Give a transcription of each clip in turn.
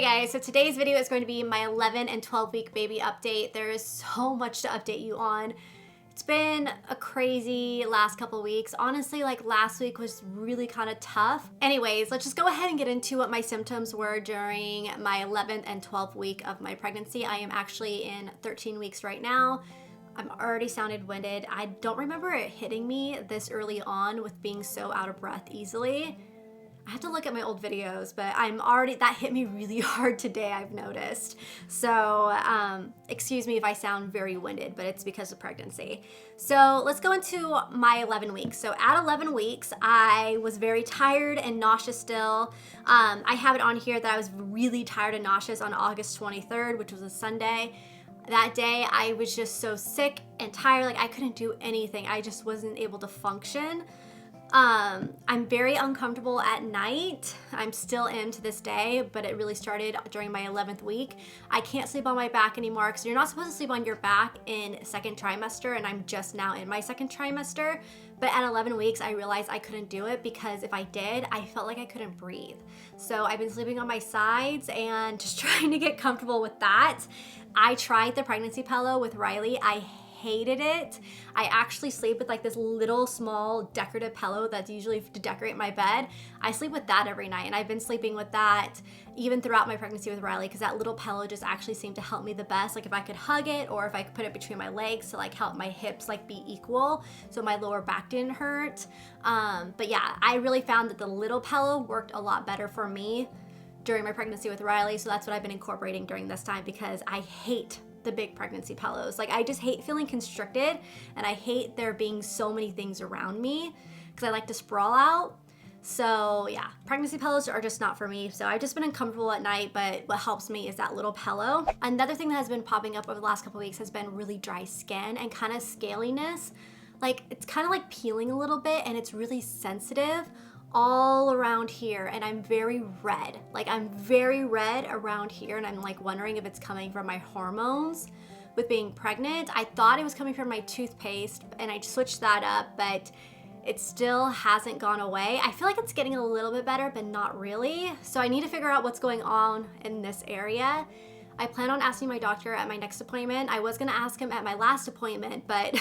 guys, so today's video is going to be my 11 and 12 week baby update. There is so much to update you on. It's been a crazy last couple weeks. Honestly, like last week was really kind of tough. Anyways, let's just go ahead and get into what my symptoms were during my 11th and 12th week of my pregnancy. I am actually in 13 weeks right now. I'm already sounded winded. I don't remember it hitting me this early on with being so out of breath easily. I have to look at my old videos, but that hit me really hard today, I've noticed. So excuse me if I sound very winded, but it's because of pregnancy. So let's go into my 11 weeks. So at 11 weeks, I was very tired and nauseous still. I have it on here that I was really tired and nauseous on August 23rd, which was a Sunday. That day, I was just so sick and tired, like I couldn't do anything. I just wasn't able to function. I'm very uncomfortable at night. I'm still am to this day, but it really started during my 11th week. I can't sleep on my back anymore because you're not supposed to sleep on your back in second trimester, and I'm just now in my second trimester. But at 11 weeks, I realized I couldn't do it because if I did, I felt like I couldn't breathe. So I've been sleeping on my sides and just trying to get comfortable with that. I tried the pregnancy pillow with Riley. I hated it. I actually sleep with like this little small decorative pillow that's usually to decorate my bed. I sleep with that every night, and I've been sleeping with that even throughout my pregnancy with Riley because that little pillow just actually seemed to help me the best. Like if I could hug it or if I could put it between my legs to like help my hips like be equal so my lower back didn't hurt. But yeah, I really found that the little pillow worked a lot better for me during my pregnancy with Riley. So that's what I've been incorporating during this time because I hate the big pregnancy pillows. Like I just hate feeling constricted, and I hate there being so many things around me because I like to sprawl out. So yeah, pregnancy pillows are just not for me. So I've just been uncomfortable at night, but what helps me is that little pillow. Another thing that has been popping up over the last couple of weeks has been really dry skin and kind of scaliness. Like it's kind of like peeling a little bit, and it's really sensitive all around here, and I'm very red. Like I'm very red around here, and I'm like wondering if it's coming from my hormones with being pregnant. I thought it was coming from my toothpaste, and I switched that up, but it still hasn't gone away. I feel like it's getting a little bit better, but not really. So I need to figure out what's going on in this area. I plan on asking my doctor at my next appointment. I was gonna ask him at my last appointment, but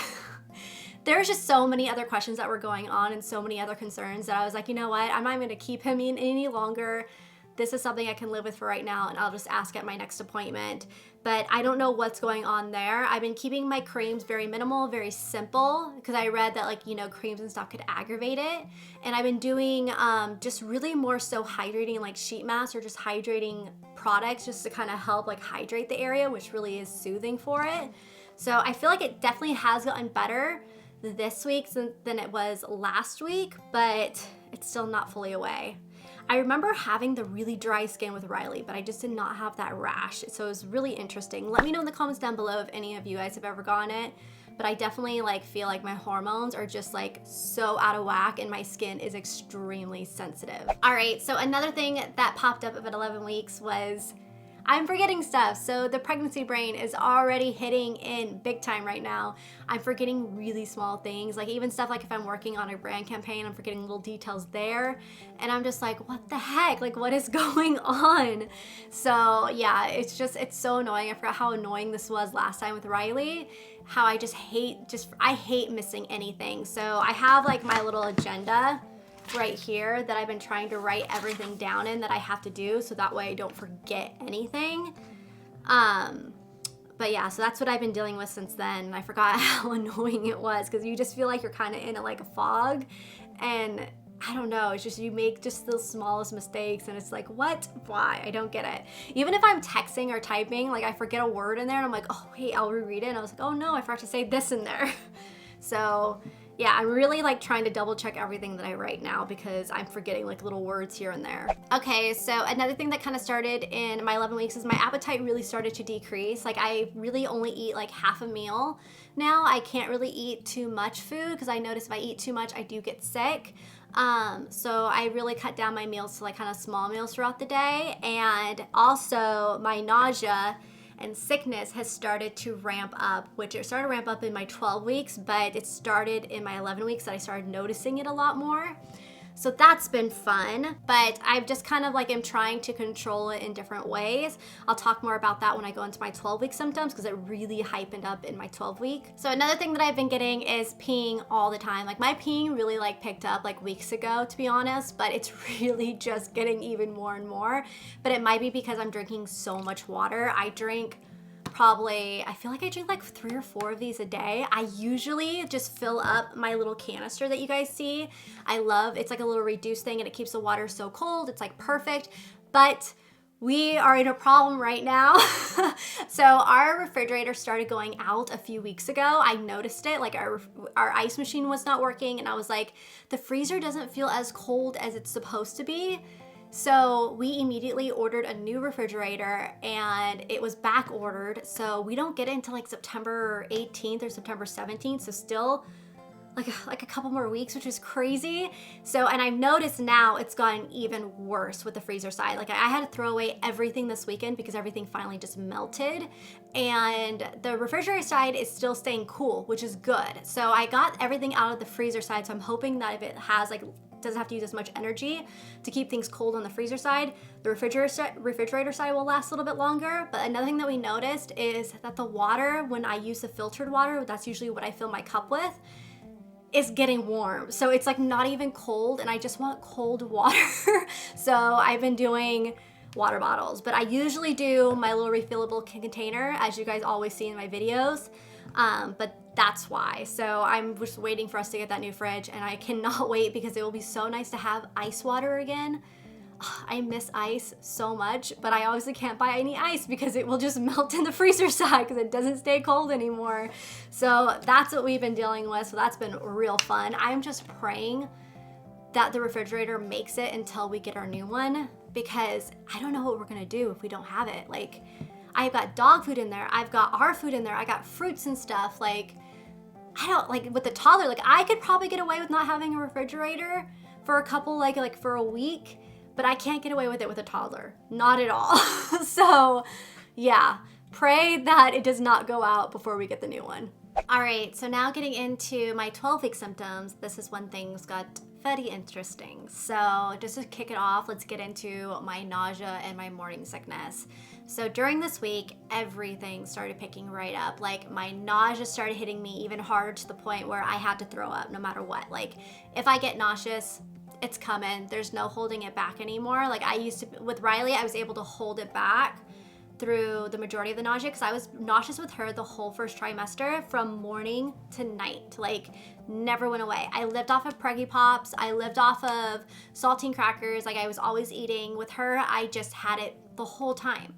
there's just so many other questions that were going on and so many other concerns that I was like, you know what? I'm not going to keep him in any longer. This is something I can live with for right now, and I'll just ask at my next appointment. But I don't know what's going on there. I've been keeping my creams very minimal, very simple, because I read that like, you know, creams and stuff could aggravate it. And I've been doing just really more so hydrating like sheet masks or just hydrating products just to kind of help like hydrate the area, which really is soothing for it. So I feel like it definitely has gotten better this week than it was last week, but it's still not fully away. I remember having the really dry skin with Riley, but I just did not have that rash. So it was really interesting. Let me know in the comments down below if any of you guys have ever gotten it, but I definitely like feel like my hormones are just like so out of whack, and my skin is extremely sensitive. All right, so another thing that popped up at 11 weeks was I'm forgetting stuff. So the pregnancy brain is already hitting in big time right now. I'm forgetting really small things, like even stuff like if I'm working on a brand campaign, I'm forgetting little details there. And I'm just like, what the heck? Like what is going on? So yeah, it's so annoying. I forgot how annoying this was last time with Riley. How I I hate missing anything. So I have like my little agenda right here that I've been trying to write everything down in that I have to do, so that way I don't forget anything. But yeah, so that's what I've been dealing with since then. I forgot how annoying it was because you just feel like you're kind of in like a fog, and I don't know, it's just you make just the smallest mistakes and it's like, what? Why? I don't get it. Even if I'm texting or typing, like I forget a word in there and I'm like, oh wait, I'll reread it, and I was like, oh no, I forgot to say this in there. So yeah, I'm really like trying to double check everything that I write now because I'm forgetting like little words here and there. Okay, so another thing that kind of started in my 11 weeks is my appetite really started to decrease. Like I really only eat like half a meal now. I can't really eat too much food because I notice if I eat too much, I do get sick. So I really cut down my meals to like kind of small meals throughout the day. And also my nausea and sickness has started to ramp up, which it started to ramp up in my 12 weeks, but it started in my 11 weeks that I started noticing it a lot more. So that's been fun, but I've just kind of like am trying to control it in different ways. I'll talk more about that when I go into my 12-week symptoms because it really heightened up in my 12-week. So another thing that I've been getting is peeing all the time. Like my peeing really like picked up like weeks ago, to be honest, but it's really just getting even more and more. But it might be because I'm drinking so much water. I drink probably, I feel like I drink like 3 or 4 of these a day. I usually just fill up my little canister that you guys see. I love, it's like a little reduced thing and it keeps the water so cold. It's like perfect, but we are in a problem right now. So our refrigerator started going out a few weeks ago. I noticed it, like our ice machine was not working and I was like, the freezer doesn't feel as cold as it's supposed to be. So we immediately ordered a new refrigerator and it was back ordered. So we don't get it until like September 18th or September 17th. So still like a couple more weeks, which is crazy. So, and I've noticed now it's gotten even worse with the freezer side. Like I had to throw away everything this weekend because everything finally just melted. And the refrigerator side is still staying cool, which is good. So I got everything out of the freezer side. So I'm hoping that if it has like doesn't have to use as much energy to keep things cold on the freezer side, the refrigerator side will last a little bit longer. But another thing that we noticed is that the water, when I use the filtered water, that's usually what I fill my cup with, is getting warm. So it's like not even cold and I just want cold water. So I've been doing water bottles, but I usually do my little refillable container, as you guys always see in my videos. But that's why. So I'm just waiting for us to get that new fridge and I cannot wait because it will be so nice to have ice water again. I miss ice so much, but I obviously can't buy any ice because it will just melt in the freezer side because it doesn't stay cold anymore. So that's what we've been dealing with. So that's been real fun. I'm just praying that the refrigerator makes it until we get our new one because I don't know what we're gonna do if we don't have it. Like I've got dog food in there. I've got our food in there. I got fruits and stuff. Like I don't, like with the toddler, like I could probably get away with not having a refrigerator for a couple, like for a week, but I can't get away with it with a toddler. Not at all. So yeah, pray that it does not go out before we get the new one. All right, so now getting into my 12-week symptoms, this is when things got very interesting. So just to kick it off, let's get into my nausea and my morning sickness. So during this week, everything started picking right up. Like my nausea started hitting me even harder to the point where I had to throw up no matter what. Like if I get nauseous, it's coming. There's no holding it back anymore. Like I used to, with Riley, I was able to hold it back through the majority of the nausea because I was nauseous with her the whole first trimester from morning to night. Like never went away. I lived off of Preggy Pops. I lived off of saltine crackers. Like I was always eating with her. I just had it the whole time.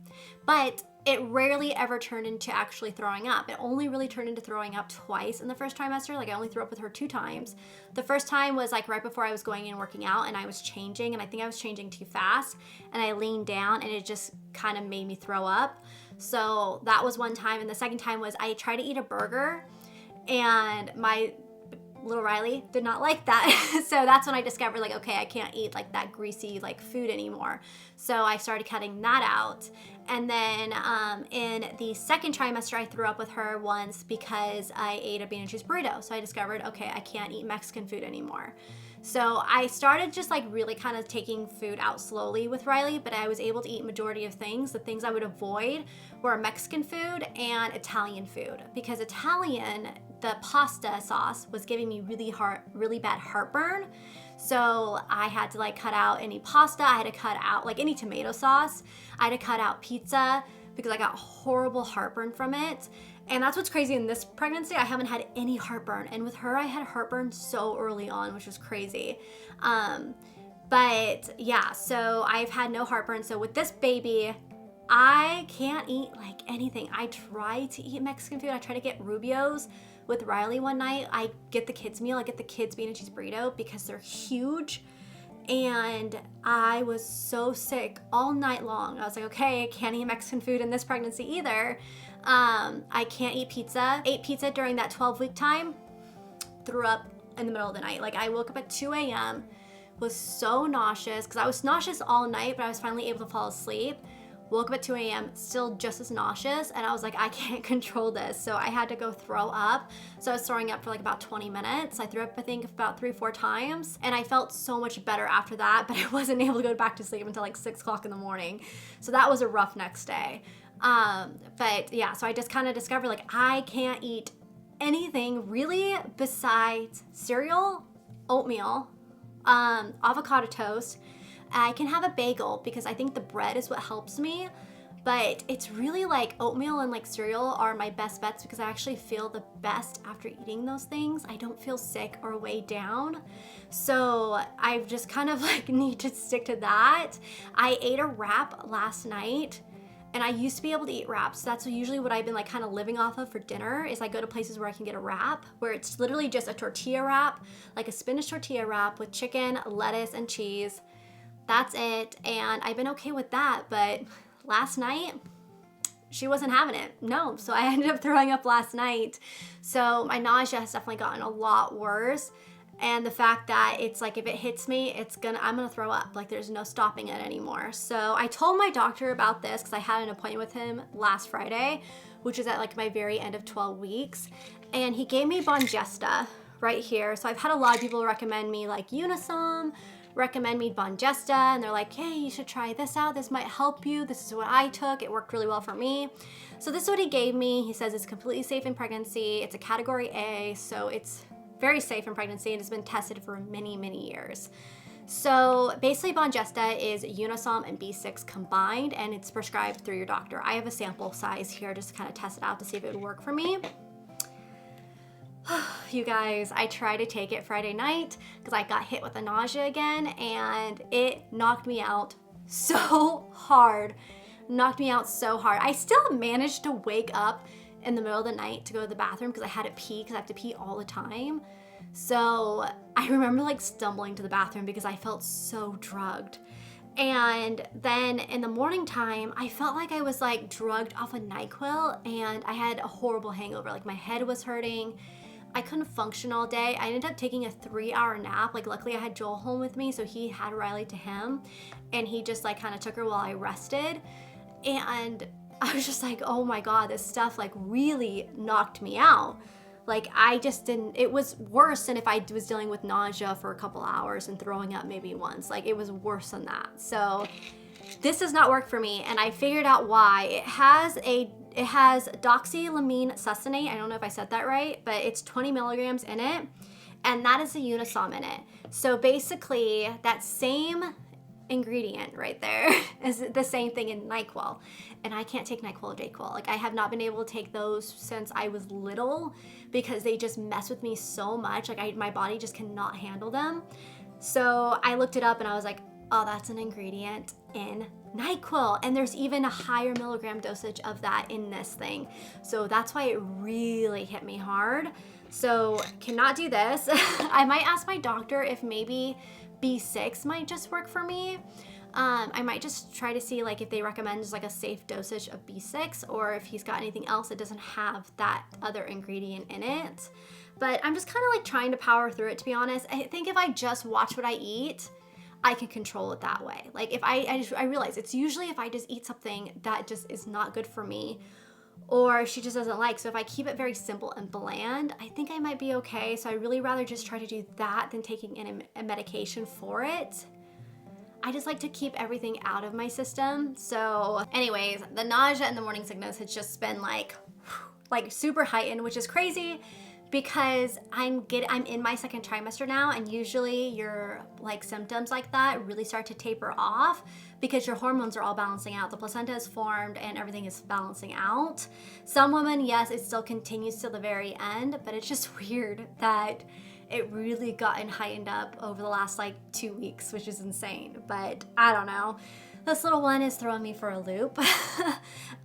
But it rarely ever turned into actually throwing up. It only really turned into throwing up twice in the first trimester. Like I only threw up with her 2 times. The first time was like right before I was going in working out and I was changing and I think I was changing too fast and I leaned down and it just kind of made me throw up. So that was one time. And the second time was I tried to eat a burger and my little Riley did not like that. So that's when I discovered like, okay, I can't eat like that greasy like food anymore. So I started cutting that out. And then in the second trimester, I threw up with her once because I ate a bean and cheese burrito. So I discovered, okay, I can't eat Mexican food anymore. So I started just like really kind of taking food out slowly with Riley, but I was able to eat majority of things. The things I would avoid were Mexican food and Italian food because Italian, the pasta sauce was giving me really bad heartburn. So I had to like cut out any pasta. I had to cut out like any tomato sauce. I had to cut out pizza because I got horrible heartburn from it. And that's what's crazy in this pregnancy. I haven't had any heartburn. And with her, I had heartburn so early on, which was crazy. But yeah, so I've had no heartburn. So with this baby, I can't eat like anything. I try to eat Mexican food. I try to get Rubio's. With Riley one night, I get the kids meal. I get the kids bean and cheese burrito because they're huge. And I was so sick all night long. I was like, okay, I can't eat Mexican food in this pregnancy either. I can't eat pizza. Ate pizza during that 12-week time. Threw up in the middle of the night. Like I woke up at 2 a.m. was so nauseous because I was nauseous all night, but I was finally able to fall asleep. Woke up at 2 a.m. still just as nauseous, and I was like, I can't control this. So I had to go throw up. So I was throwing up for like about 20 minutes. I threw up, I think, about 3-4 times, and I felt so much better after that, but I wasn't able to go back to sleep until like 6 o'clock in the morning. So that was a rough next day. But yeah, so I just kind of discovered like I can't eat anything really besides cereal, oatmeal, avocado toast. I can have a bagel because I think the bread is what helps me, but it's really like oatmeal and like cereal are my best bets because I actually feel the best after eating those things. I don't feel sick or weighed down. So I just kind of like need to stick to that. I ate a wrap last night. And I used to be able to eat wraps. That's usually what I've been like kind of living off of for dinner is I go to places where I can get a wrap where it's literally just a tortilla wrap, like a spinach tortilla wrap with chicken, lettuce, and cheese. That's it. And I've been okay with that. But last night, she wasn't having it. No. So I ended up throwing up last night. So my nausea has definitely gotten a lot worse. And the fact that it's like if it hits me, I'm gonna throw up. Like there's no stopping it anymore. So I told my doctor about this because I had an appointment with him last Friday, which is at like my very end of 12 weeks. And he gave me Bongesta right here. So I've had a lot of people recommend me like Unisom, recommend me Bongesta, and they're like, hey, you should try this out. This might help you. This is what I took. It worked really well for me. So this is what he gave me. He says it's completely safe in pregnancy. It's a category A, so it's very safe in pregnancy and has been tested for many, many years. So basically Bongesta is Unisom and B6 combined, and it's prescribed through your doctor. I have a sample size here just to kind of test it out to see if it would work for me. You guys, I tried to take it Friday night because I got hit with the nausea again, and it knocked me out so hard. Knocked me out so hard. I still managed to wake up in the middle of the night to go to the bathroom because I had to pee because I have to pee all the time. So I remember like stumbling to the bathroom because I felt so drugged. And then in the morning time, I felt like I was like drugged off of Nyquil, and I had a horrible hangover. Like my head was hurting. I couldn't function all day. I ended up taking a 3-hour nap. Like luckily I had Joel home with me, so he had Riley to him, and he just like kind of took her while I rested. And I was just like, oh my God, this stuff like really knocked me out. Like I just didn't, it was worse than if I was dealing with nausea for a couple hours and throwing up maybe once. Like it was worse than that. So this does not work for me, and I figured out why. It has doxylamine succinate. I don't know if I said that right, but it's 20 milligrams in it, and that is the Unisom in it. So basically that same ingredient right there is the same thing in Nyquil, and I can't take Nyquil or Dayquil. Like I have not been able to take those since I was little because they just mess with me so much. Like my body just cannot handle them. So I looked it up and I was like, oh, that's an ingredient in Nyquil, and there's even a higher milligram dosage of that in this thing. So that's why it really hit me hard. So cannot do this. I might ask my doctor if maybe B6 might just work for me. I might just try to see like if they recommend just like a safe dosage of B6, or if he's got anything else that doesn't have that other ingredient in it. But I'm just kind of like trying to power through it, to be honest. I think if I just watch what I eat, I can control it that way. Like if I realize it's usually if I just eat something that just is not good for me, or she just doesn't like. So if I keep it very simple and bland, I think I might be okay. So I really rather just try to do that than taking in a medication for it. I just like to keep everything out of my system. So anyways, the nausea and the morning sickness has just been like super heightened, which is crazy because I'm in my second trimester now, and usually your like symptoms like that really start to taper off because your hormones are all balancing out. The placenta is formed and everything is balancing out. Some women, yes, it still continues till the very end, but it's just weird that it really gotten heightened up over the last like 2 weeks, which is insane. But I don't know. This little one is throwing me for a loop.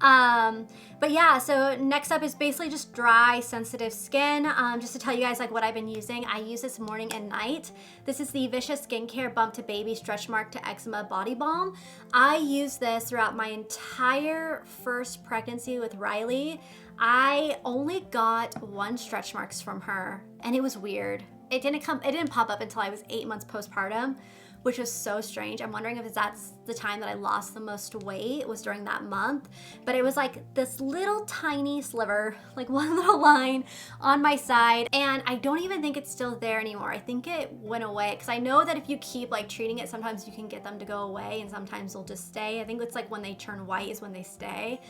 But yeah, so next up is basically just dry, sensitive skin. Just to tell you guys like what I've been using. I use this morning and night. This is the Vicious Skincare Bump to Baby Stretch Mark to Eczema Body Balm. I used this throughout my entire first pregnancy with Riley. I only got 1 stretch marks from her, and it was weird. It didn't pop up until I was 8 months postpartum, which was so strange. I'm wondering if that's the time that I lost the most weight, was during that month. But it was like this little tiny sliver, like one little line on my side. And I don't even think it's still there anymore. I think it went away, because I know that if you keep like treating it, sometimes you can get them to go away and sometimes they'll just stay. I think it's like when they turn white is when they stay.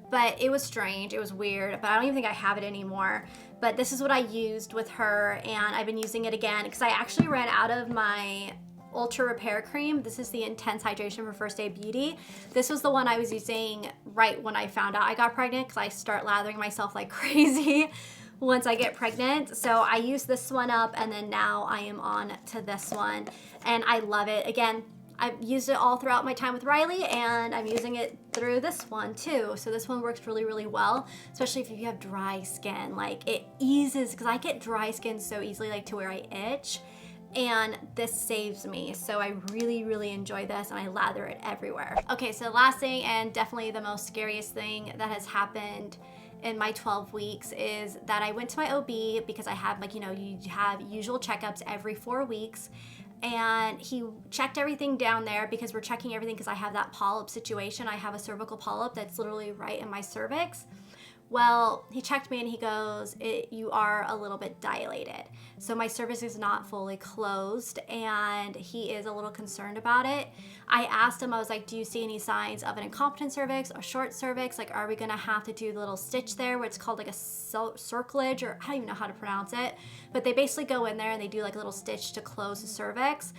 But it was strange, it was weird, but I don't even think I have it anymore. But this is what I used with her, and I've been using it again because I actually ran out of my Ultra Repair Cream. This is the Intense Hydration for First Day Beauty. This was the one I was using right when I found out I got pregnant, because I start lathering myself like crazy once I get pregnant. So I used this one up, and then now I am on to this one, and I love it. Again, I've used it all throughout my time with Riley, and I'm using it through this one too. So this one works really, really well, especially if you have dry skin. Like, it eases, because I get dry skin so easily, like to where I itch, and this saves me. So I really, really enjoy this, and I lather it everywhere. Okay, so last thing, and definitely the most scariest thing that has happened in my 12 weeks, is that I went to my OB, because I have, like, you know, you have usual checkups every 4 weeks. And he checked everything down there, because we're checking everything because I have that polyp situation. I have a cervical polyp that's literally right in my cervix. Well, he checked me and he goes, you are a little bit dilated. So my cervix is not fully closed, and he is a little concerned about it. I asked him, I was like, do you see any signs of an incompetent cervix or short cervix? Like, are we gonna have to do the little stitch there where it's called like a circlage, or I don't even know how to pronounce it, but they basically go in there and they do like a little stitch to close the cervix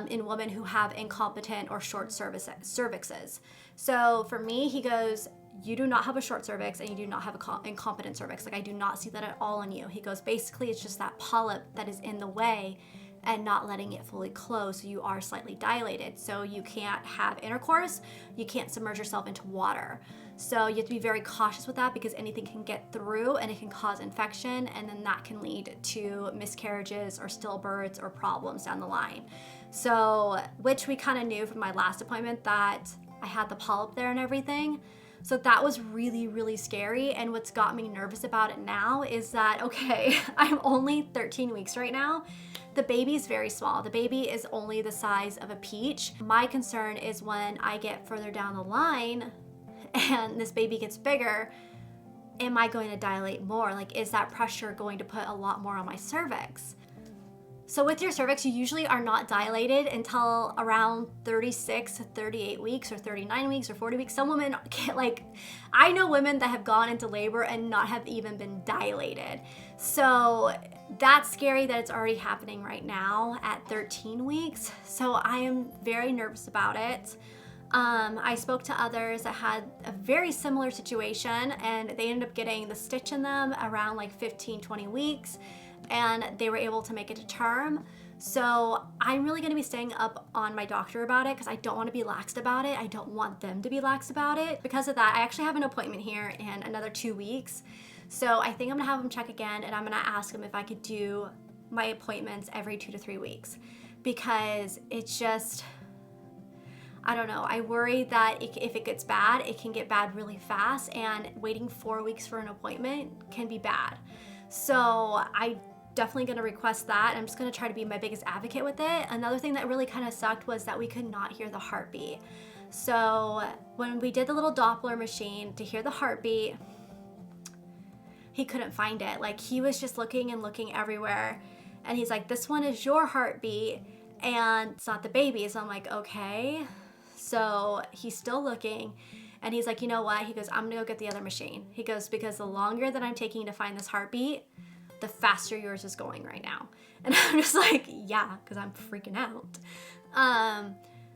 in women who have incompetent or short cervixes. So for me, he goes, you do not have a short cervix, and you do not have a incompetent cervix. Like, I do not see that at all in you. He goes, basically, it's just that polyp that is in the way and not letting it fully close. So you are slightly dilated. So you can't have intercourse. You can't submerge yourself into water. So you have to be very cautious with that, because anything can get through and it can cause infection, and then that can lead to miscarriages or stillbirths or problems down the line. So, which we kind of knew from my last appointment that I had the polyp there and everything. So that was really, really scary. And what's got me nervous about it now is that, okay, I'm only 13 weeks right now. The baby is very small. The baby is only the size of a peach. My concern is when I get further down the line and this baby gets bigger, am I going to dilate more? Like, is that pressure going to put a lot more on my cervix? So with your cervix, you usually are not dilated until around 36 to 38 weeks, or 39 weeks, or 40 weeks. Some women can't, like, I know women that have gone into labor and not have even been dilated. So that's scary that it's already happening right now at 13 weeks. So I am very nervous about it. I spoke to others that had a very similar situation, and they ended up getting the stitch in them around like 15, 20 weeks. And they were able to make it to term. So I'm really gonna be staying up on my doctor about it, because I don't wanna be laxed about it. I don't want them to be lax about it. Because of that, I actually have an appointment here in another 2 weeks. So I think I'm gonna have them check again, and I'm gonna ask them if I could do my appointments every 2 to 3 weeks. Because it's just, I don't know, I worry that if it gets bad, it can get bad really fast, and waiting 4 weeks for an appointment can be bad. So I definitely gonna request that. I'm just gonna try to be my biggest advocate with it. Another thing that really kind of sucked was that we could not hear the heartbeat. So when we did the little Doppler machine to hear the heartbeat, he couldn't find it. Like, he was just looking and looking everywhere, and he's like, this one is your heartbeat and it's not the baby's. So I'm like, okay. So he's still looking, and he's like, you know what? He goes, I'm gonna go get the other machine. He goes, because the longer that I'm taking to find this heartbeat, the faster yours is going right now. And I'm just like, yeah, because I'm freaking out.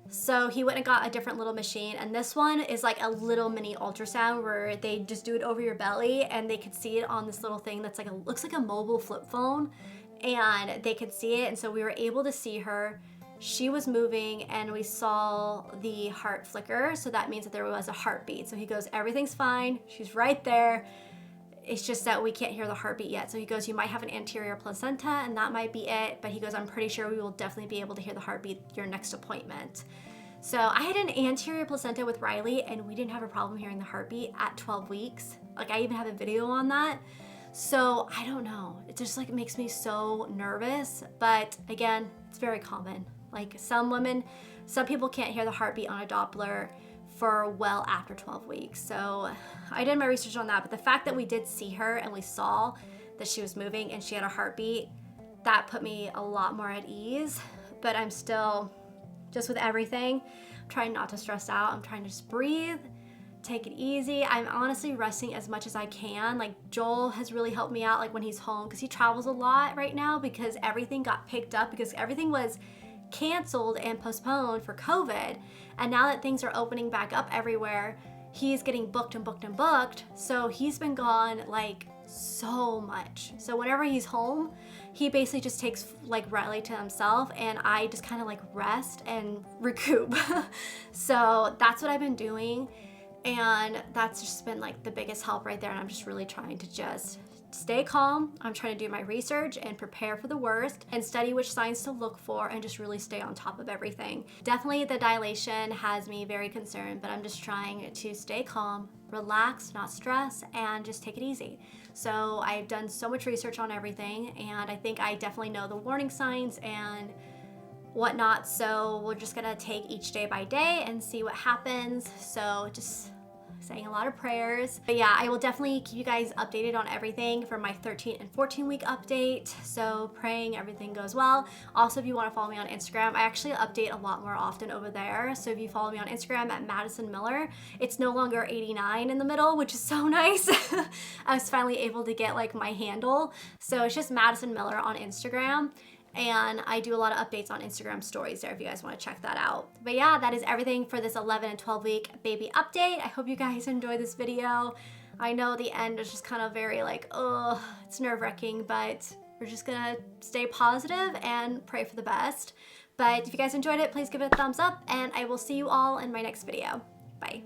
So he went and got a different little machine, and this one is like a little mini ultrasound where they just do it over your belly, and they could see it on this little thing that's like looks like a mobile flip phone, and they could see it. And so we were able to see her. She was moving, and we saw the heart flicker, so that means that there was a heartbeat. So he goes, everything's fine, she's right there. It's just that we can't hear the heartbeat yet. So he goes, you might have an anterior placenta, and that might be it. But he goes, I'm pretty sure we will definitely be able to hear the heartbeat your next appointment. So I had an anterior placenta with Riley, and we didn't have a problem hearing the heartbeat at 12 weeks. Like, I even have a video on that. So I don't know. It just like makes me so nervous. But again, it's very common. Like some people can't hear the heartbeat on a Doppler for well after 12 weeks. So I did my research on that, but the fact that we did see her and we saw that she was moving and she had a heartbeat, that put me a lot more at ease. But I'm still, just with everything, I'm trying not to stress out. I'm trying to just breathe, take it easy. I'm honestly resting as much as I can. Like Joel has really helped me out, like when he's home, because he travels a lot right now because everything got picked up, because everything was canceled and postponed for COVID. And now that things are opening back up everywhere, he's getting booked and booked and booked. So he's been gone like so much. So whenever he's home, he basically just takes like Riley to himself, and I just kind of like rest and recoup. So that's what I've been doing, and that's just been like the biggest help right there. And I'm just really trying to just stay calm. I'm trying to do my research and prepare for the worst and study which signs to look for and just really stay on top of everything. Definitely the dilation has me very concerned, but I'm just trying to stay calm, relax, not stress, and just take it easy. So I've done so much research on everything, and I think I definitely know the warning signs and whatnot. So we're just gonna take each day by day and see what happens. So just saying a lot of prayers. But yeah, I will definitely keep you guys updated on everything for my 13 and 14 week update. So praying everything goes well. Also, if you want to follow me on Instagram, I actually update a lot more often over there. So if you follow me on Instagram at Madison Miller, it's no longer 89 in the middle, which is so nice. I was finally able to get like my handle. So it's just Madison Miller on Instagram. And I do a lot of updates on Instagram stories there if you guys want to check that out. But yeah, that is everything for this 11 and 12 week baby update. I hope you guys enjoyed this video. I know the end is just kind of very like, oh, it's nerve-wracking, but we're just gonna stay positive and pray for the best. But if you guys enjoyed it, please give it a thumbs up, and I will see you all in my next video. Bye.